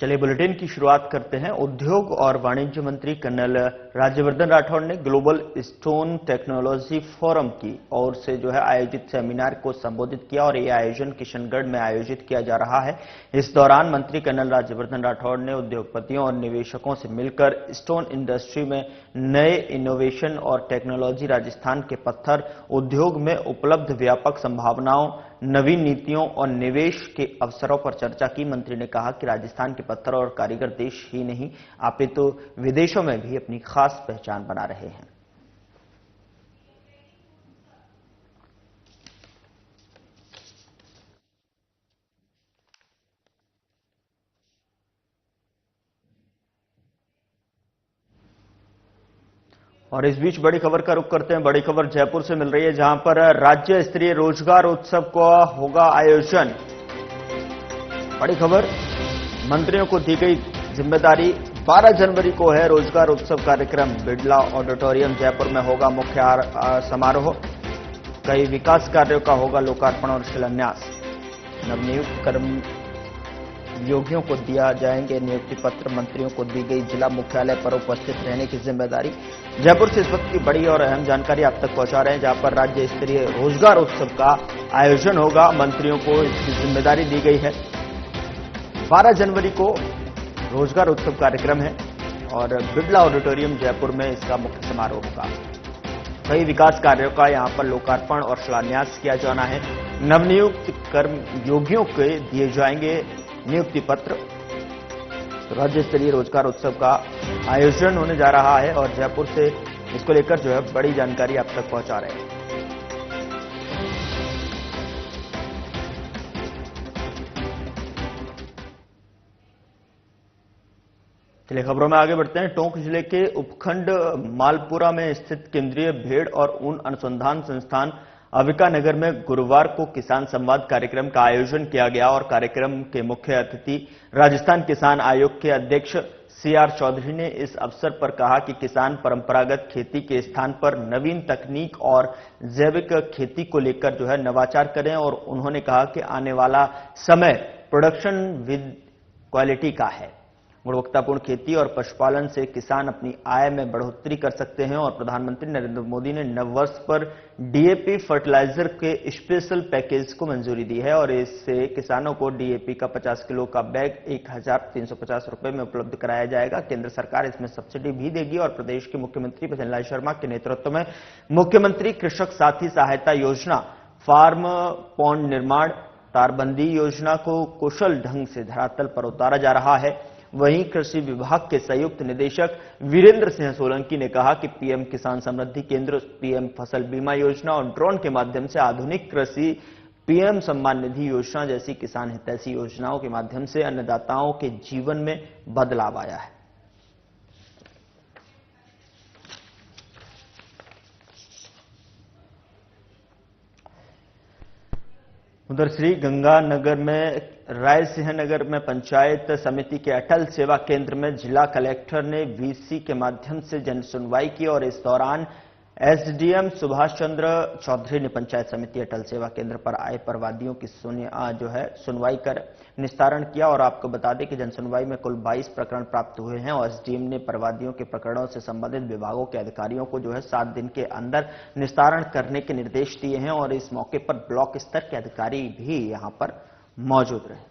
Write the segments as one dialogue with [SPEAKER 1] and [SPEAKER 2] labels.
[SPEAKER 1] चलिए बुलेटिन की शुरुआत करते हैं। उद्योग और वाणिज्य मंत्री कर्नल राज्यवर्धन राठौड़ ने ग्लोबल स्टोन टेक्नोलॉजी फोरम की ओर से आयोजित सेमिनार को संबोधित किया और यह आयोजन किशनगढ़ में आयोजित किया जा रहा है। इस दौरान मंत्री कर्नल राज्यवर्धन राठौड़ ने उद्योगपतियों और निवेशकों से मिलकर स्टोन इंडस्ट्री में नए इनोवेशन और टेक्नोलॉजी, राजस्थान के पत्थर उद्योग में उपलब्ध व्यापक संभावनाओं, नवीन नीतियों और निवेश के अवसरों पर चर्चा की। मंत्री ने कहा कि राजस्थान के पत्थर और कारीगर देश ही नहीं अपितु विदेशों में भी अपनी खास पहचान बना रहे हैं। और इस बीच बड़ी खबर का रुख करते हैं। बड़ी खबर जयपुर से मिल रही है, जहां पर राज्य स्तरीय रोजगार उत्सव का होगा आयोजन। बड़ी खबर, मंत्रियों को दी गई जिम्मेदारी। 12 जनवरी को है रोजगार उत्सव कार्यक्रम। बिड़ला ऑडिटोरियम जयपुर में होगा मुख्य समारोह। कई विकास कार्यों का होगा लोकार्पण और शिलान्यास। नवनियुक्त कर्मयोगियों को दिया जाएंगे नियुक्ति पत्र। मंत्रियों को दी गई जिला मुख्यालय पर उपस्थित रहने की जिम्मेदारी। जयपुर से इस वक्त की बड़ी और अहम जानकारी आप तक पहुंचा रहे हैं, जहां पर राज्य स्तरीय रोजगार उत्सव का आयोजन होगा। मंत्रियों को इसकी जिम्मेदारी दी गई है। 12 जनवरी को रोजगार उत्सव कार्यक्रम है और बिड़ला ऑडिटोरियम जयपुर में इसका मुख्य समारोह होगा। कई विकास कार्यों का यहां पर लोकार्पण और शिलान्यास किया जाना है। नवनियुक्त कर्मयोगियों को दिए जाएंगे नियुक्ति पत्र। तो राज्य स्तरीय रोजगार उत्सव का आयोजन होने जा रहा है और जयपुर से इसको लेकर बड़ी जानकारी आप तक पहुंचा रहे हैं। चलिए खबरों में आगे बढ़ते हैं। टोंक जिले के उपखंड मालपुरा में स्थित केंद्रीय भेड़ और ऊन अनुसंधान संस्थान अविका नगर में गुरुवार को किसान संवाद कार्यक्रम का आयोजन किया गया और कार्यक्रम के मुख्य अतिथि राजस्थान किसान आयोग के अध्यक्ष CR चौधरी ने इस अवसर पर कहा कि किसान परंपरागत खेती के स्थान पर नवीन तकनीक और जैविक खेती को लेकर नवाचार करें और उन्होंने कहा कि आने वाला समय प्रोडक्शन विद क्वालिटी का है। गुणवत्तापूर्ण खेती और पशुपालन से किसान अपनी आय में बढ़ोतरी कर सकते हैं और प्रधानमंत्री नरेंद्र मोदी ने नववर्ष पर DAP फर्टिलाइजर के स्पेशल पैकेज को मंजूरी दी है और इससे किसानों को DAP का 50 किलो का बैग 1350 रुपए में उपलब्ध कराया जाएगा। केंद्र सरकार इसमें सब्सिडी भी देगी और प्रदेश के मुख्यमंत्री भजनलाल शर्मा के नेतृत्व में मुख्यमंत्री कृषक साथी सहायता योजना, फार्म पॉन्ड निर्माण, तारबंदी योजना को कुशल ढंग से धरातल पर उतारा जा रहा है। वहीं कृषि विभाग के संयुक्त निदेशक वीरेंद्र सिंह सोलंकी ने कहा कि PM किसान समृद्धि केंद्र, PM फसल बीमा योजना और ड्रोन के माध्यम से आधुनिक कृषि, PM सम्मान निधि योजना जैसी किसान हितैषी योजनाओं के माध्यम से अन्नदाताओं के जीवन में बदलाव आया है। उधर श्री गंगानगर में रायसिंह नगर में पंचायत समिति के अटल सेवा केंद्र में जिला कलेक्टर ने VC के माध्यम से जन सुनवाई की और इस दौरान SDM सुभाष चंद्र चौधरी ने पंचायत समिति अटल सेवा केंद्र पर आए परवादियों की सुनवाई कर निस्तारण किया। और आपको बता दें कि जन सुनवाई में कुल 22 प्रकरण प्राप्त हुए हैं और SDM ने परवादियों के प्रकरणों से संबंधित विभागों के अधिकारियों को 7 दिन के अंदर निस्तारण करने के निर्देश दिए हैं और इस मौके पर ब्लॉक स्तर के अधिकारी भी यहां पर मौजूद रहे।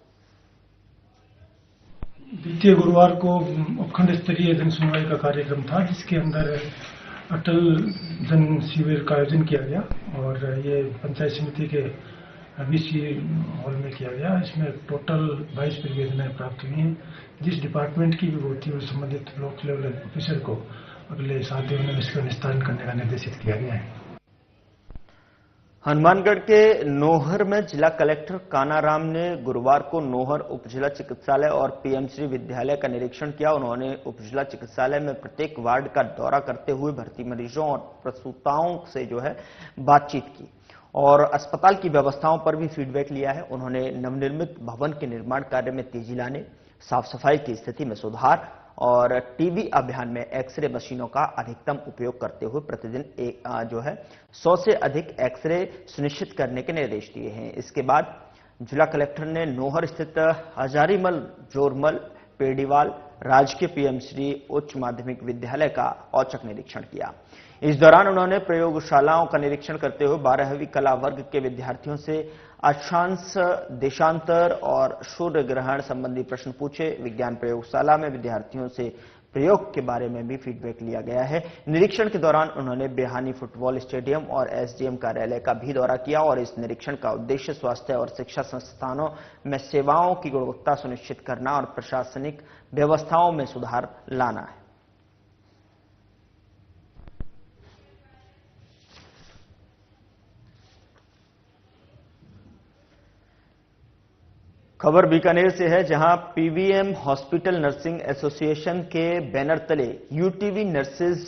[SPEAKER 2] बीते गुरुवार को उपखंड स्तरीय जन सुनवाई का कार्यक्रम था, जिसके अंदर अटल जन शिविर का आयोजन किया गया और ये पंचायत समिति के VC हॉल में किया गया। इसमें टोटल 22 प्रतिवेदनाएं प्राप्त हुई हैं। जिस डिपार्टमेंट की भी होती है उस संबंधित ब्लॉक लेवल ऑफिसर को अगले 7 दिनों में इसका निस्तारण करने का निर्देशित किया गया है।
[SPEAKER 1] हनुमानगढ़ के नोहर में जिला कलेक्टर कानाराम ने गुरुवार को नोहर उपजिला चिकित्सालय और PM श्री विद्यालय का निरीक्षण किया। उन्होंने उपजिला चिकित्सालय में प्रत्येक वार्ड का दौरा करते हुए भर्ती मरीजों और प्रसूताओं से बातचीत की और अस्पताल की व्यवस्थाओं पर भी फीडबैक लिया है। उन्होंने नवनिर्मित भवन के निर्माण कार्य में तेजी लाने, साफ सफाई की स्थिति में सुधार और टीबी अभियान में एक्सरे मशीनों का अधिकतम उपयोग करते हुए प्रतिदिन 100 से अधिक एक्सरे सुनिश्चित करने के निर्देश दिए हैं। इसके बाद जिला कलेक्टर ने नोहर स्थित हजारीमल, जोरमल, पेड़ीवाल राजकीय पीएमश्री उच्च माध्यमिक विद्यालय का औचक निरीक्षण किया। इस दौरान उन्होंने प्रयोगशालाओं का निरीक्षण करते हुए 12वीं कला वर्ग के विद्यार्थियों से अक्षांश, देशांतर और सूर्य ग्रहण संबंधी प्रश्न पूछे। विज्ञान प्रयोगशाला में विद्यार्थियों से प्रयोग के बारे में भी फीडबैक लिया गया है। निरीक्षण के दौरान उन्होंने बेहानी फुटबॉल स्टेडियम और एसडीएम कार्यालय का भी दौरा किया और इस निरीक्षण का उद्देश्य स्वास्थ्य और शिक्षा संस्थानों में सेवाओं की गुणवत्ता सुनिश्चित करना और प्रशासनिक व्यवस्थाओं में सुधार लाना है। खबर बीकानेर से है, जहां पीवीएम हॉस्पिटल नर्सिंग एसोसिएशन के बैनर तले यूटीवी नर्सेज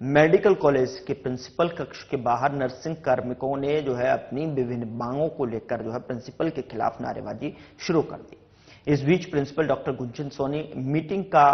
[SPEAKER 1] मेडिकल कॉलेज के प्रिंसिपल कक्ष के बाहर नर्सिंग कार्मिकों ने अपनी विभिन्न मांगों को लेकर प्रिंसिपल के खिलाफ नारेबाजी शुरू कर दी। इस बीच principal doctor Gunjan Soni meeting का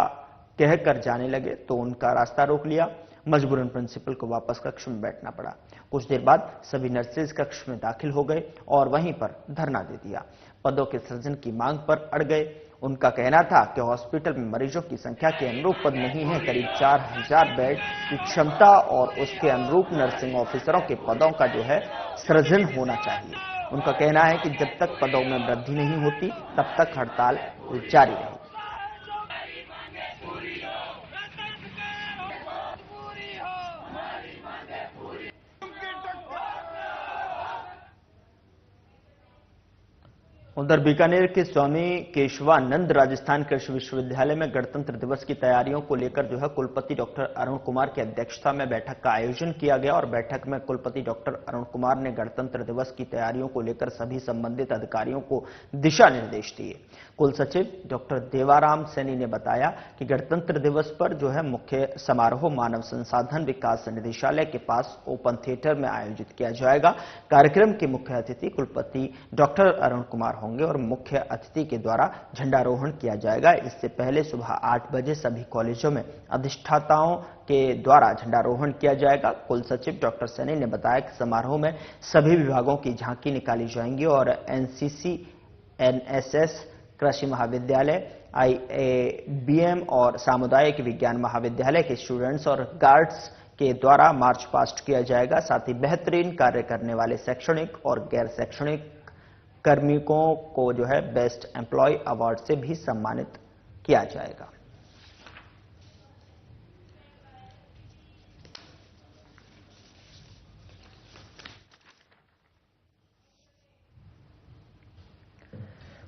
[SPEAKER 1] कहकर जाने लगे तो उनका रास्ता रोक लिया। मजबूरन प्रिंसिपल को वापस कक्ष में बैठना पड़ा। कुछ देर बाद सभी नर्सेज कक्ष में दाखिल हो गए और वहीं पर धरना दे दिया। पदों के सृजन की मांग पर अड़ गए। उनका कहना था कि हॉस्पिटल में मरीजों की संख्या के अनुरूप पद नहीं है। करीब 4000 बेड की क्षमता और उसके अनुरूप नर्सिंग ऑफिसरों के पदों का सृजन होना चाहिए। उनका कहना है कि जब तक पदों में वृद्धि नहीं होती तब तक हड़ताल जारी रहेगी। उधर बीकानेर के स्वामी केशवानंद राजस्थान कृषि विश्वविद्यालय में गणतंत्र दिवस की तैयारियों को लेकर कुलपति डॉक्टर अरुण कुमार की अध्यक्षता में बैठक का आयोजन किया गया और बैठक में कुलपति डॉक्टर अरुण कुमार ने गणतंत्र दिवस की तैयारियों को लेकर सभी संबंधित अधिकारियों को दिशा निर्देश दिए। कुल सचिव डॉक्टर देवाराम सैनी ने बताया कि गणतंत्र दिवस पर मुख्य समारोह मानव संसाधन विकास निदेशालय के पास ओपन थिएटर में आयोजित किया जाएगा। कार्यक्रम के मुख्य अतिथि कुलपति डॉक्टर अरुण कुमार होंगे और मुख्य अतिथि के द्वारा झंडारोहण किया जाएगा। इससे पहले सुबह 8 बजे सभी कॉलेजों में अधिष्ठाताओं के द्वारा झंडारोहण किया जाएगा। कुल सचिव डॉक्टर सैनी ने बताया कि समारोह में सभी विभागों की झांकी निकाली जाएंगी और एनसीसी, एनएसएस, कृषि महाविद्यालय, आईएबीएम और सामुदायिक विज्ञान महाविद्यालय के स्टूडेंट्स और गार्ड्स के द्वारा मार्च पास्ट किया जाएगा। साथ ही बेहतरीन कार्य करने वाले शैक्षणिक और गैर शैक्षणिक कार्मिकों को बेस्ट एम्प्लॉय अवार्ड से भी सम्मानित किया जाएगा।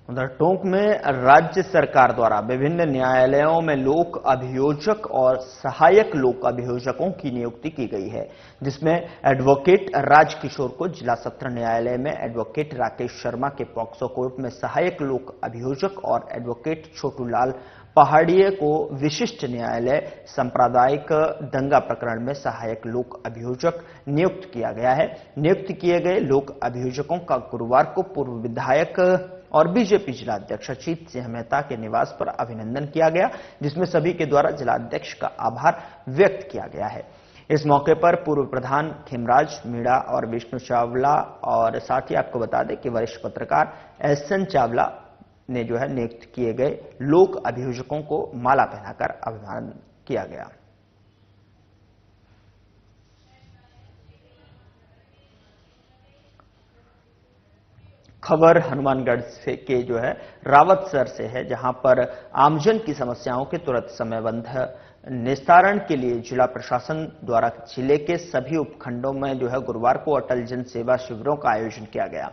[SPEAKER 1] उधर टोंक में राज्य सरकार द्वारा विभिन्न न्यायालयों में लोक अभियोजक और सहायक लोक अभियोजकों की नियुक्ति की गई है, जिसमें एडवोकेट राजकिशोर को जिला सत्र न्यायालय में, एडवोकेट राकेश शर्मा के पॉक्सो कोर्ट में सहायक लोक अभियोजक और एडवोकेट छोटूलाल पहाड़िए को विशिष्ट न्यायालय सांप्रदायिक दंगा प्रकरण में सहायक लोक अभियोजक नियुक्त किया गया है। नियुक्त किए गए लोक अभियोजकों का गुरुवार को पूर्व विधायक और बीजेपी जिलाध्यक्ष अजीत सिंह मेहता के निवास पर अभिनंदन किया गया, जिसमें सभी के द्वारा जिलाध्यक्ष का आभार व्यक्त किया गया है। इस मौके पर पूर्व प्रधान खेमराज मीणा और विष्णु चावला और साथ ही आपको बता दें कि वरिष्ठ पत्रकार एसएन चावला ने नियुक्त किए गए लोक अभियोजकों को माला पहनाकर अभिवादन किया गया। खबर हनुमानगढ़ से के रावतसर से है, जहां पर आमजन की समस्याओं के तुरंत समयबद्ध निस्तारण के लिए जिला प्रशासन द्वारा जिले के सभी उपखंडों में गुरुवार को अटल जन सेवा शिविरों का आयोजन किया गया।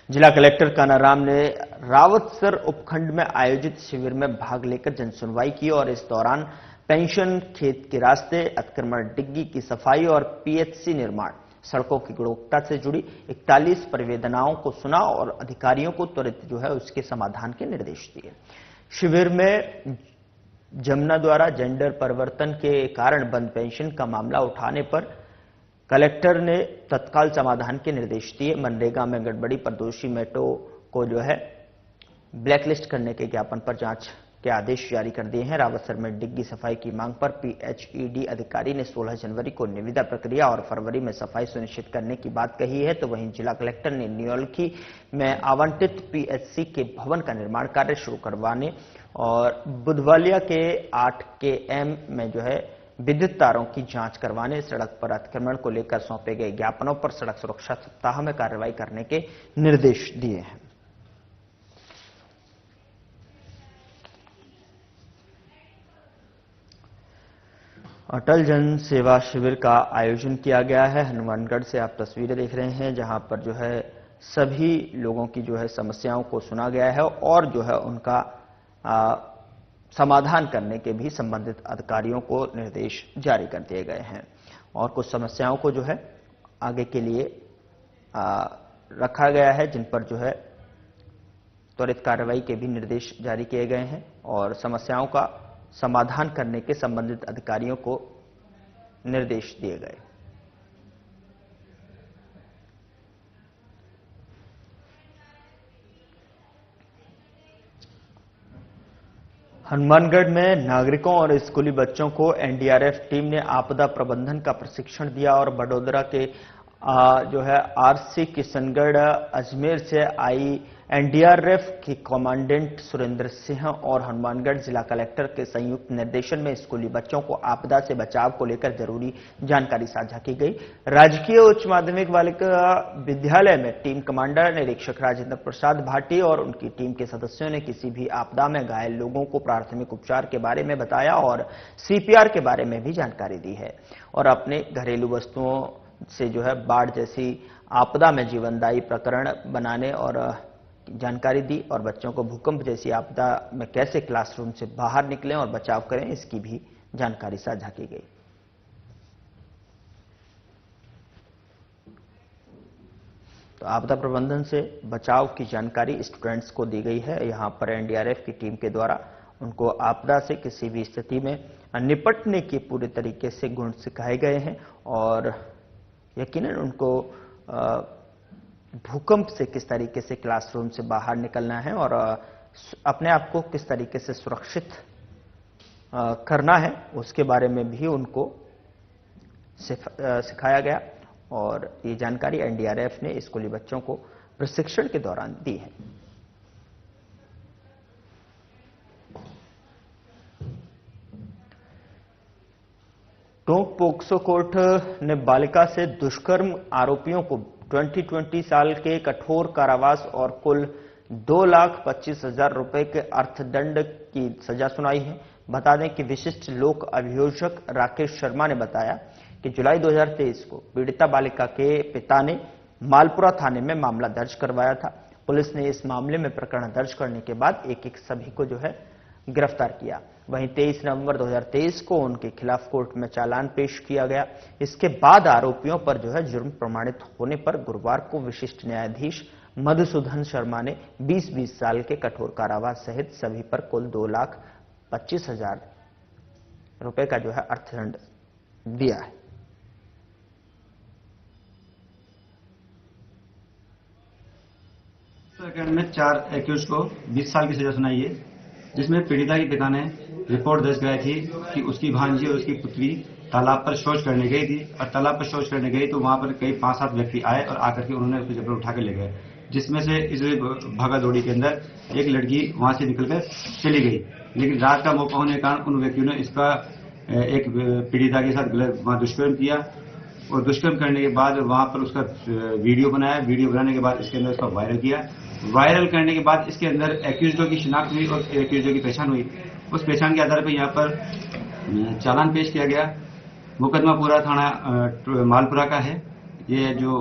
[SPEAKER 1] जिला कलेक्टर कानाराम ने रावतसर उपखंड में आयोजित शिविर में भाग लेकर जन सुनवाई की और इस दौरान पेंशन, खेत के रास्ते, अतिक्रमण डिग्गी की सफाई और पीएचसी निर्माण, सड़कों की गुणवत्ता से जुड़ी 41 परिवेदनाओं को सुना और अधिकारियों को त्वरित उसके समाधान के निर्देश दिए। शिविर में जमुना द्वारा जेंडर परिवर्तन के कारण बंद पेंशन का मामला उठाने पर कलेक्टर ने तत्काल समाधान के निर्देश दिए। मनरेगा में गड़बड़ी पर दोषी मेटो को ब्लैकलिस्ट करने के ज्ञापन पर जांच के आदेश जारी कर दिए हैं। रावतसर में डिग्गी सफाई की मांग पर PHED अधिकारी ने 16 जनवरी को निविदा प्रक्रिया और फरवरी में सफाई सुनिश्चित करने की बात कही है, तो वहीं जिला कलेक्टर ने न्योलखी में आवंटित PHC के भवन का निर्माण कार्य शुरू करवाने और बुधवालिया के 8 km में विद्युत तारों की जांच करवाने, सड़क पर अतिक्रमण को लेकर सौंपे गए ज्ञापनों पर सड़क सुरक्षा सप्ताह में कार्रवाई करने के निर्देश दिए हैं। अटल जन सेवा शिविर का आयोजन किया गया है। हनुमानगढ़ से आप तस्वीरें देख रहे हैं, जहां पर सभी लोगों की समस्याओं को सुना गया है और उनका समाधान करने के भी संबंधित अधिकारियों को निर्देश जारी कर दिए गए हैं और कुछ समस्याओं को आगे के लिए रखा गया है, जिन पर त्वरित कार्रवाई के भी निर्देश जारी किए गए हैं और समस्याओं का समाधान करने के संबंधित अधिकारियों को निर्देश दिए गए। हनुमानगढ़ में नागरिकों और स्कूली बच्चों को एनडीआरएफ टीम ने आपदा प्रबंधन का प्रशिक्षण दिया और बड़ोदरा के आरसी किशनगढ़ अजमेर से आई एनडीआरएफ के कमांडेंट सुरेंद्र सिंह और हनुमानगढ़ जिला कलेक्टर के संयुक्त निर्देशन में स्कूली बच्चों को आपदा से बचाव को लेकर जरूरी जानकारी साझा की गई। राजकीय उच्च माध्यमिक बालिका विद्यालय में टीम कमांडर निरीक्षक राजेंद्र प्रसाद भाटी और उनकी टीम के सदस्यों ने किसी भी आपदा में घायल लोगों को प्राथमिक उपचार के बारे में बताया और CPR के बारे में भी जानकारी दी है और अपने घरेलू वस्तुओं से बाढ़ जैसी आपदा में जीवनदायी प्रकरण बनाने और जानकारी दी और बच्चों को भूकंप जैसी आपदा में कैसे क्लासरूम से बाहर निकलें और बचाव करें, इसकी भी जानकारी साझा की गई। तो आपदा प्रबंधन से बचाव की जानकारी स्टूडेंट्स को दी गई है। यहां पर एनडीआरएफ की टीम के द्वारा उनको आपदा से किसी भी स्थिति में निपटने के पूरे तरीके से गुण सिखाए गए हैं और यकीनन उनको भूकंप से किस तरीके से क्लासरूम से बाहर निकलना है और अपने आप को किस तरीके से सुरक्षित करना है, उसके बारे में भी उनको सिखाया गया और ये जानकारी एनडीआरएफ ने स्कूली बच्चों को प्रशिक्षण के दौरान दी है। टोंक पोक्सो कोर्ट ने बालिका से दुष्कर्म आरोपियों को 20 साल के कठोर कारावास और कुल 2,25,000 रुपए के अर्थदंड की सजा सुनाई है। बता दें कि विशिष्ट लोक अभियोजक राकेश शर्मा ने बताया कि जुलाई 2023 को पीड़िता बालिका के पिता ने मालपुरा थाने में मामला दर्ज करवाया था। पुलिस ने इस मामले में प्रकरण दर्ज करने के बाद एक सभी को गिरफ्तार किया। वहीं 23 नवंबर 2023 को उनके खिलाफ कोर्ट में चालान पेश किया गया। इसके बाद आरोपियों पर जुर्म प्रमाणित होने पर गुरुवार को विशिष्ट न्यायाधीश मधुसूदन शर्मा ने 20 साल के कठोर कारावास सहित सभी पर कुल 2,25,000 रुपए का अर्थदंड दिया है।
[SPEAKER 3] प्रकरण में 4 एक्यूज को 20 साल की सजा सुनाई है, जिसमें पीड़िता के पिता ने रिपोर्ट दर्ज कराई थी कि उसकी भांजी और उसकी पुत्री तालाब पर शौच करने गई थी और तालाब पर शौच करने गई तो वहां पर कई 5-7 व्यक्ति आए और आकर के उन्होंने उसको जबर उठा के ले गए, जिसमें से इस भागा दौड़ी के अंदर एक लड़की वहां से निकलकर चली गई। लेकिन रात का मौका होने के कारण उन व्यक्तियों ने इसका एक पीड़िता के साथ गलत वहां दुष्कर्म किया और दुष्कर्म करने के बाद वहां पर उसका वीडियो बनाया। वीडियो बनाने के बाद इसके अंदर उसका वायरल किया। वायरल करने के बाद इसके अंदर एक्यूज्डों की शिनाख्त हुई और एक्यूज्डों की पहचान हुई। उस पहचान के आधार पर यहाँ पर चालान पेश किया गया। मुकदमा पूरा थाना मालपुरा का है। ये जो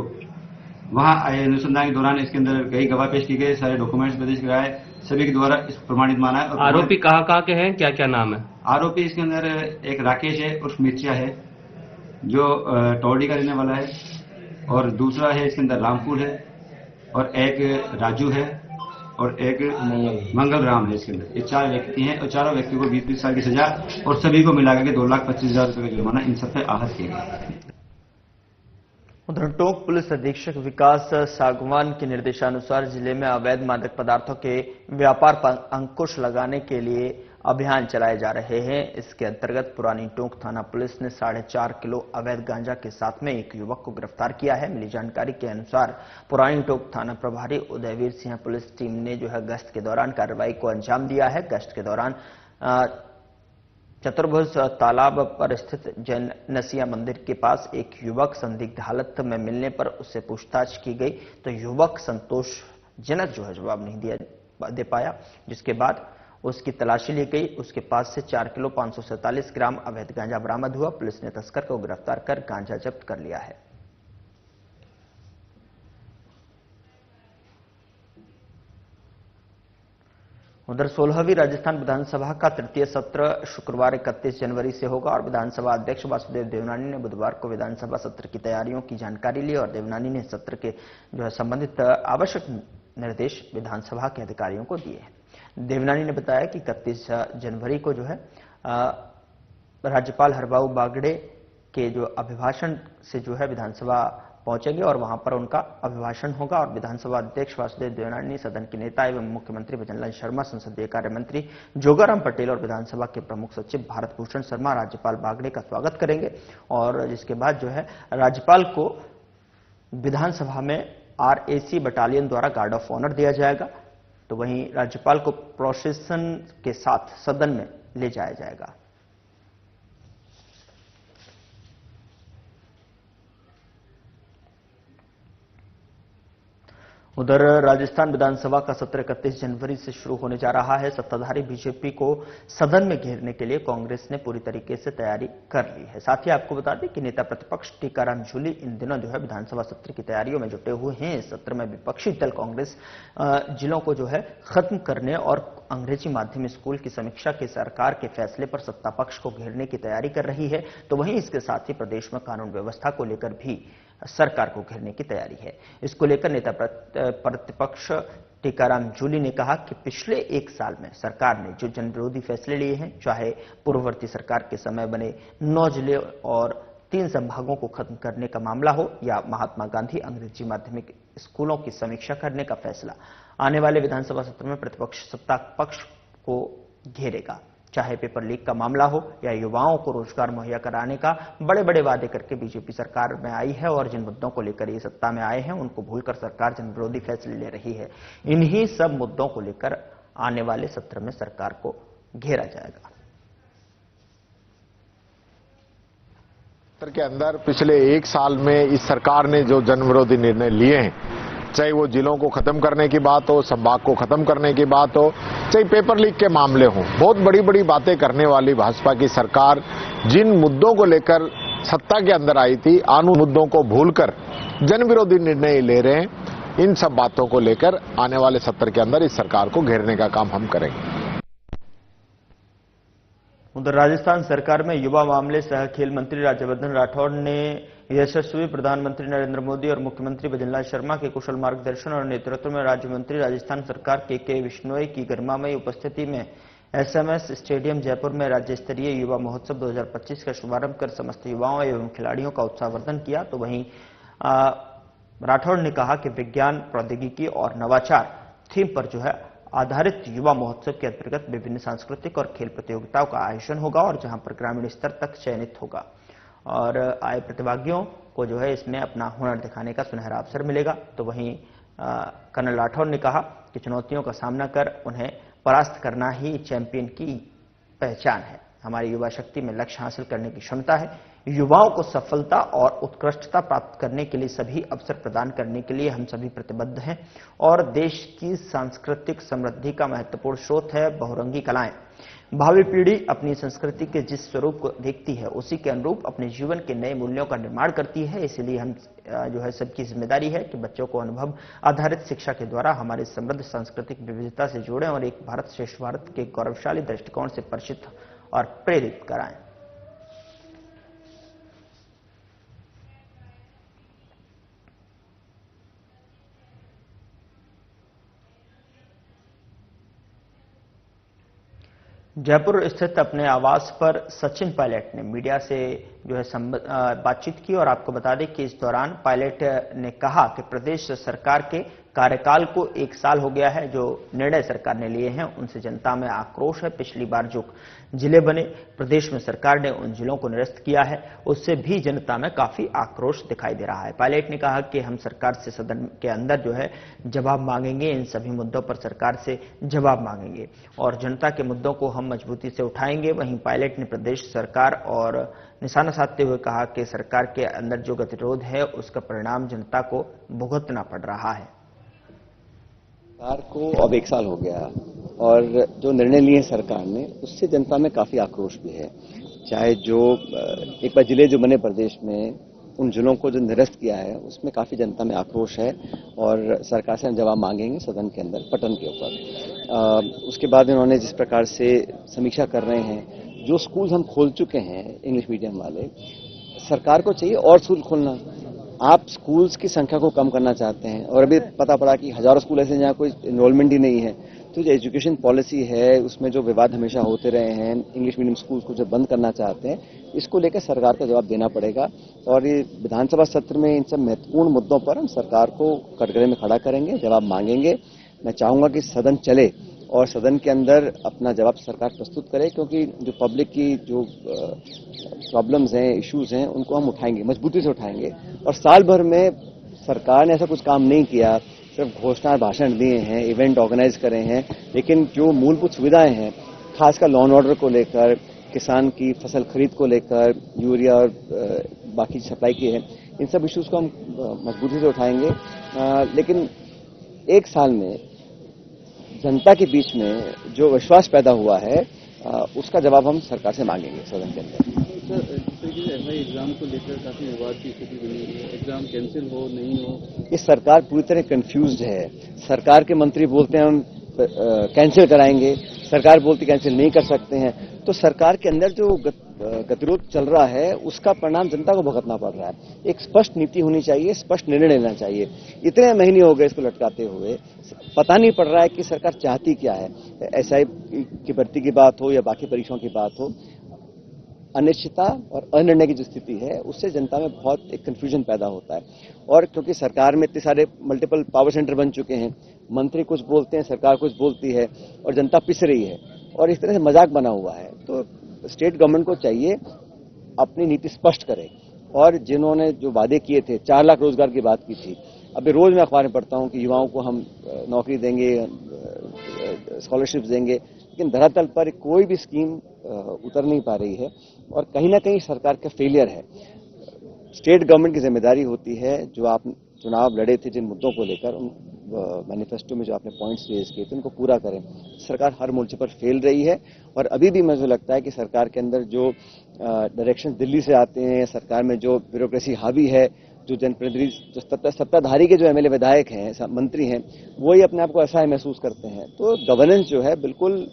[SPEAKER 3] वहां अनुसंधान के दौरान इसके अंदर कई गवाह पेश किए गए, सारे डॉक्यूमेंट्स पेश कराए, सभी के द्वारा इस प्रमाणित माना है।
[SPEAKER 4] आरोपी कहाँ के हैं, क्या क्या नाम है?
[SPEAKER 3] आरोपी इसके अंदर एक राकेश है उर्फ मिर्चिया है जो टोडी का रहने वाला है और दूसरा है इसके अंदर रामपुर है और एक राजू है और एक मंगल राम है। इसके अंदर ये 4 व्यक्ति हैं और चारों व्यक्तियों को 20 साल की सजा और सभी को मिलाकर के 2,25,000 रुपए का जुर्माना इन सब पे आहत किया गया।
[SPEAKER 1] उधर टोंक पुलिस अधीक्षक विकास सागवान के निर्देशानुसार जिले में अवैध मादक पदार्थों के व्यापार पर अंकुश लगाने के लिए अभियान चलाए जा रहे हैं। इसके अंतर्गत पुरानी टोंक थाना पुलिस ने 4.5 किलो अवैध गांजा के साथ में एक युवक को गिरफ्तार किया है। मिली जानकारी के अनुसार पुरानी टोंक थाना प्रभारी उदयवीर सिंह पुलिस टीम ने गश्त के दौरान कार्रवाई को अंजाम दिया है। गश्त के दौरान चतुर्भुज तालाब पर स्थित जैन नसिया मंदिर के पास एक युवक संदिग्ध हालत में मिलने पर उससे पूछताछ की गई तो युवक संतोषजनक जवाब नहीं दे पाया, जिसके बाद उसकी तलाशी ली गई। उसके पास से 4 किलो 547 ग्राम अवैध गांजा बरामद हुआ। पुलिस ने तस्कर को गिरफ्तार कर गांजा जब्त कर लिया है। उधर 16वीं राजस्थान विधानसभा का तृतीय सत्र शुक्रवार 31 जनवरी से होगा और विधानसभा अध्यक्ष वासुदेव देवनानी ने बुधवार को विधानसभा सत्र की तैयारियों की जानकारी ली और देवनानी ने सत्र के संबंधित आवश्यक निर्देश विधानसभा के अधिकारियों को दिए हैं। देवनानी ने बताया कि 31 जनवरी को राज्यपाल हरबाऊ बागड़े के अभिभाषण से विधानसभा पहुंचेंगे और वहां पर उनका अभिभाषण होगा और विधानसभा अध्यक्ष वासुदेव देवनानी, सदन के नेता एवं मुख्यमंत्री भजनलाल शर्मा, संसदीय कार्य मंत्री जोगाराम पटेल और विधानसभा के प्रमुख सचिव भारत भूषण शर्मा राज्यपाल बागड़े का स्वागत करेंगे और जिसके बाद राज्यपाल को विधानसभा में RAC बटालियन द्वारा गार्ड ऑफ ऑनर दिया जाएगा। तो वहीं राज्यपाल को प्रोसेशन के साथ सदन में ले जाया जाएगा। उधर राजस्थान विधानसभा का सत्र 31 जनवरी से शुरू होने जा रहा है। सत्ताधारी बीजेपी को सदन में घेरने के लिए कांग्रेस ने पूरी तरीके से तैयारी कर ली है। साथ ही आपको बता दें कि नेता प्रतिपक्ष टीकाराम जूली इन दिनों विधानसभा सत्र की तैयारियों में जुटे हुए हैं। इस सत्र में विपक्षी दल कांग्रेस जिलों को खत्म करने और अंग्रेजी माध्यम स्कूल की समीक्षा के सरकार के फैसले पर सत्ता पक्ष को घेरने की तैयारी कर रही है। तो वहीं इसके साथ ही प्रदेश में कानून व्यवस्था को लेकर भी सरकार को घेरने की तैयारी है। इसको लेकर नेता प्रतिपक्ष टीकाराम जूली ने कहा कि पिछले 1 साल में सरकार ने जो जन विरोधी फैसले लिए हैं, चाहे पूर्ववर्ती सरकार के समय बने 9 जिले और 3 संभागों को खत्म करने का मामला हो या महात्मा गांधी अंग्रेजी माध्यमिक स्कूलों की समीक्षा करने का फैसला, आने वाले विधानसभा सत्र में प्रतिपक्ष सत्ता पक्ष को घेरेगा। चाहे पेपर लीक का मामला हो या युवाओं को रोजगार मुहैया कराने का बड़े बड़े वादे करके बीजेपी सरकार में आई है और जिन मुद्दों को लेकर ये सत्ता में आए हैं उनको भूलकर सरकार जन विरोधी फैसले ले रही है। इन्हीं सब मुद्दों को लेकर आने वाले सत्र में सरकार को घेरा जाएगा।
[SPEAKER 5] सत्र के अंदर पिछले 1 साल में इस सरकार ने जो जन विरोधी निर्णय लिए हैं, चाहे वो जिलों को खत्म करने की बात हो, संभाग को खत्म करने की बात हो, चाहे पेपर लीक के मामले हों, बहुत बड़ी बड़ी बातें करने वाली भाजपा की सरकार जिन मुद्दों को लेकर सत्ता के अंदर आई थी, आन मुद्दों को भूलकर जन विरोधी निर्णय ले रहे हैं। इन सब बातों को लेकर आने वाले सत्र के अंदर इस सरकार को घेरने का काम हम करेंगे।
[SPEAKER 1] उधर राजस्थान सरकार में युवा मामले सह खेल मंत्री राज्यवर्धन राठौड़ ने यशस्वी प्रधानमंत्री नरेंद्र मोदी और मुख्यमंत्री भजनलाल शर्मा के कुशल मार्गदर्शन और नेतृत्व में राज्य मंत्री राजस्थान सरकार के विश्नोई की गरिमामयी उपस्थिति में SMS स्टेडियम जयपुर में राज्य स्तरीय युवा महोत्सव 2025 का शुभारंभ कर समस्त युवाओं एवं खिलाड़ियों का उत्साहवर्धन किया। तो वहीं राठौड़ ने कहा कि विज्ञान, प्रौद्योगिकी और नवाचार थीम पर आधारित युवा महोत्सव के अंतर्गत विभिन्न सांस्कृतिक और खेल प्रतियोगिताओं का आयोजन होगा और जहां पर ग्रामीण स्तर तक चयनित होगा और आए प्रतिभागियों को इसमें अपना हुनर दिखाने का सुनहरा अवसर मिलेगा। तो वहीं कर्नल राठौड़ ने कहा कि चुनौतियों का सामना कर उन्हें परास्त करना ही चैंपियन की पहचान है। हमारी युवा शक्ति में लक्ष्य हासिल करने की क्षमता है। युवाओं को सफलता और उत्कृष्टता प्राप्त करने के लिए सभी अवसर प्रदान करने के लिए हम सभी प्रतिबद्ध हैं और देश की सांस्कृतिक समृद्धि का महत्वपूर्ण स्रोत है बहुरंगी कलाएं। भावी पीढ़ी अपनी संस्कृति के जिस स्वरूप को देखती है उसी के अनुरूप अपने जीवन के नए मूल्यों का निर्माण करती है। इसलिए हम सबकी जिम्मेदारी है कि बच्चों को अनुभव आधारित शिक्षा के द्वारा हमारे समृद्ध सांस्कृतिक विविधता से जोड़ें और एक भारत श्रेष्ठ भारत के गौरवशाली दृष्टिकोण से परिचित और प्रेरित कराएं। जयपुर स्थित अपने आवास पर सचिन पायलट ने मीडिया से बातचीत की और आपको बता दें कि इस दौरान पायलट ने कहा कि प्रदेश सरकार के कार्यकाल को 1 साल हो गया है। जो निर्णय सरकार ने लिए हैं उनसे जनता में आक्रोश है। पिछली बार जो जिले बने प्रदेश में सरकार ने उन जिलों को निरस्त किया है, उससे भी जनता में काफी आक्रोश दिखाई दे रहा है। पायलट ने कहा कि हम सरकार से सदन के अंदर जो है जवाब मांगेंगे, इन सभी मुद्दों पर सरकार से जवाब मांगेंगे और जनता के मुद्दों को हम मजबूती से उठाएंगे। वहीं पायलट ने प्रदेश सरकार और निशाना साधते हुए कहा कि सरकार के अंदर जो गतिरोध है उसका परिणाम जनता को भुगतना पड़ रहा है।
[SPEAKER 6] सरकार को अब 1 साल हो गया और जो निर्णय लिए सरकार ने उससे जनता में काफी आक्रोश भी है। चाहे जो एक बार जिले जो बने प्रदेश में, उन जिलों को जो निरस्त किया है उसमें काफी जनता में आक्रोश है और सरकार से हम जवाब मांगेंगे सदन के अंदर पटन के ऊपर। उसके बाद इन्होंने जिस प्रकार से समीक्षा कर रहे हैं, जो स्कूल हम खोल चुके हैं इंग्लिश मीडियम वाले, सरकार को चाहिए और स्कूल खोलना। आप स्कूल्स की संख्या को कम करना चाहते हैं और अभी पता पड़ा कि हजारों स्कूल ऐसे हैं जहाँ कोई एनरोलमेंट ही नहीं है। तो जो एजुकेशन पॉलिसी है उसमें जो विवाद हमेशा होते रहे हैं, इंग्लिश मीडियम स्कूल्स को जो बंद करना चाहते हैं, इसको लेकर सरकार को जवाब देना पड़ेगा। और ये विधानसभा सत्र में इन सब महत्वपूर्ण मुद्दों पर हम सरकार को कटघरे में खड़ा करेंगे, जवाब मांगेंगे। मैं चाहूंगा कि सदन चले और सदन के अंदर अपना जवाब सरकार प्रस्तुत करे, क्योंकि जो पब्लिक की जो प्रॉब्लम्स हैं, इश्यूज हैं, उनको हम उठाएंगे, मजबूती से उठाएंगे। और साल भर में सरकार ने ऐसा कुछ काम नहीं किया, सिर्फ घोषणा भाषण दिए हैं, इवेंट ऑर्गेनाइज करे हैं, लेकिन जो मूलभूत सुविधाएं हैं, खासकर लॉ एंड ऑर्डर को लेकर, किसान की फसल खरीद को लेकर, यूरिया और बाकी सप्लाई की है, इन सब इश्यूज को हम मजबूती से उठाएंगे। लेकिन 1 साल में जनता के बीच में जो विश्वास पैदा हुआ है उसका जवाब हम सरकार से मांगेंगे सदन के अंदर।
[SPEAKER 7] सर, एफआई एग्जाम को लेकर काफी विवाद की स्थिति बनी हुई है, एग्जाम कैंसिल हो नहीं हो,
[SPEAKER 6] ये सरकार पूरी तरह कंफ्यूज्ड है। सरकार के मंत्री बोलते हैं हम कैंसिल कराएंगे, सरकार बोलती कैंसिल नहीं कर सकते हैं। तो सरकार के अंदर जो गतिरोध चल रहा है उसका परिणाम जनता को भुगतना पड़ रहा है। एक स्पष्ट नीति होनी चाहिए, स्पष्ट निर्णय लेना चाहिए। इतने महीने हो गए इसको लटकाते हुए, पता नहीं पड़ रहा है कि सरकार चाहती क्या है। एसआई की भर्ती की बात हो या बाकी परीक्षाओं की बात हो, अनिश्चितता और अनिर्णय की जो स्थिति है उससे जनता में बहुत एक कंफ्यूजन पैदा होता है। और क्योंकि सरकार में इतने सारे मल्टीपल पावर सेंटर बन चुके हैं, मंत्री कुछ बोलते हैं, सरकार कुछ बोलती है और जनता पिस रही है और इस तरह से मजाक बना हुआ है। तो स्टेट गवर्नमेंट को चाहिए अपनी नीति स्पष्ट करे। और जिन्होंने जो वादे किए थे, 4 लाख रोजगार की बात की थी, अभी रोज मैं अखबार में पढ़ता हूं कि युवाओं को हम नौकरी देंगे, स्कॉलरशिप देंगे, लेकिन धरातल पर कोई भी स्कीम उतर नहीं पा रही है और कहीं ना कहीं सरकार का फेलियर है। स्टेट गवर्नमेंट की जिम्मेदारी होती है, जो आप चुनाव लड़े थे जिन मुद्दों को लेकर, उन मैनिफेस्टो में जो आपने पॉइंट्स रेज किए थे उनको पूरा करें। सरकार हर मोर्चे पर फेल रही है और अभी भी मुझे लगता है कि सरकार के अंदर जो डायरेक्शन दिल्ली से आते हैं, सरकार में जो ब्यूरोक्रेसी हावी है, जो जनप्रतिनिधि, जो सत्ताधारी के जो एमएलए विधायक हैं, मंत्री हैं, वही अपने आप को असहाय महसूस करते हैं। तो गवर्नेंस जो है बिल्कुल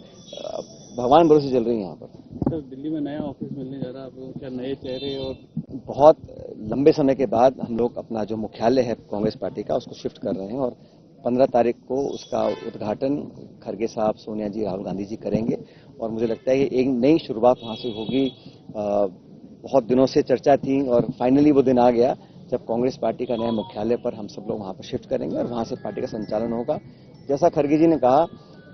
[SPEAKER 6] भगवान भरोसे चल रही है यहाँ पर।
[SPEAKER 7] सर, दिल्ली में नया ऑफिस मिलने जा रहा है आपको, क्या नए चेहरे? और
[SPEAKER 6] बहुत लंबे समय के बाद हम लोग अपना जो मुख्यालय है कांग्रेस पार्टी का उसको शिफ्ट कर रहे हैं और 15 तारीख को उसका उद्घाटन खड़गे साहब, सोनिया जी, राहुल गांधी जी करेंगे और मुझे लगता है कि एक नई शुरुआत वहाँ से होगी। बहुत दिनों से चर्चा थी और फाइनली वो दिन आ गया जब कांग्रेस पार्टी का नया मुख्यालय पर हम सब लोग वहाँ पर शिफ्ट करेंगे और वहाँ से पार्टी का संचालन होगा। जैसा खड़गे जी ने कहा,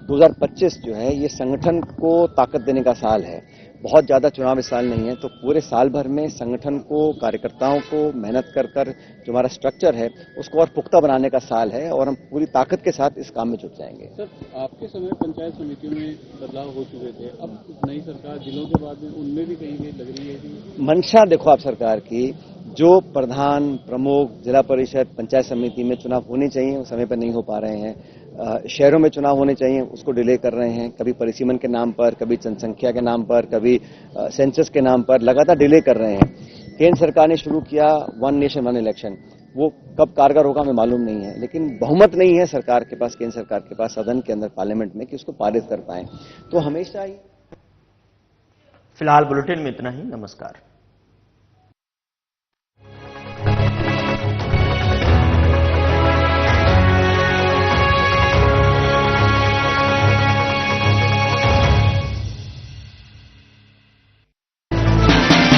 [SPEAKER 6] 2025 जो है ये संगठन को ताकत देने का साल है। बहुत ज्यादा चुनाव इस साल नहीं है, तो पूरे साल भर में संगठन को, कार्यकर्ताओं को मेहनत कर कर जो हमारा स्ट्रक्चर है उसको और पुख्ता बनाने का साल है और हम पूरी ताकत के साथ इस काम में जुट जाएंगे।
[SPEAKER 7] सर, आपके समय पंचायत समितियों में बदलाव हो चुके थे, अब नई सरकार जिलों के बाद में उनमें भी कहीं लग रही है कि
[SPEAKER 6] मंशा देखो आप सरकार की, जो प्रधान, प्रमुख, जिला परिषद, पंचायत समिति में चुनाव होने चाहिए वो समय पर नहीं हो पा रहे हैं। शहरों में चुनाव होने चाहिए उसको डिले कर रहे हैं, कभी परिसीमन के नाम पर, कभी जनसंख्या के नाम पर, कभी सेंसस के नाम पर लगातार डिले कर रहे हैं। केंद्र सरकार ने शुरू किया 1 नेशन 1 इलेक्शन, वो कब कारगर होगा हमें मालूम नहीं है, लेकिन बहुमत नहीं है सरकार के पास, केंद्र सरकार के पास सदन के अंदर, पार्लियामेंट में, कि उसको पारित कर पाए। तो हमेशा ही
[SPEAKER 1] फिलहाल बुलेटिन में इतना ही। नमस्कार।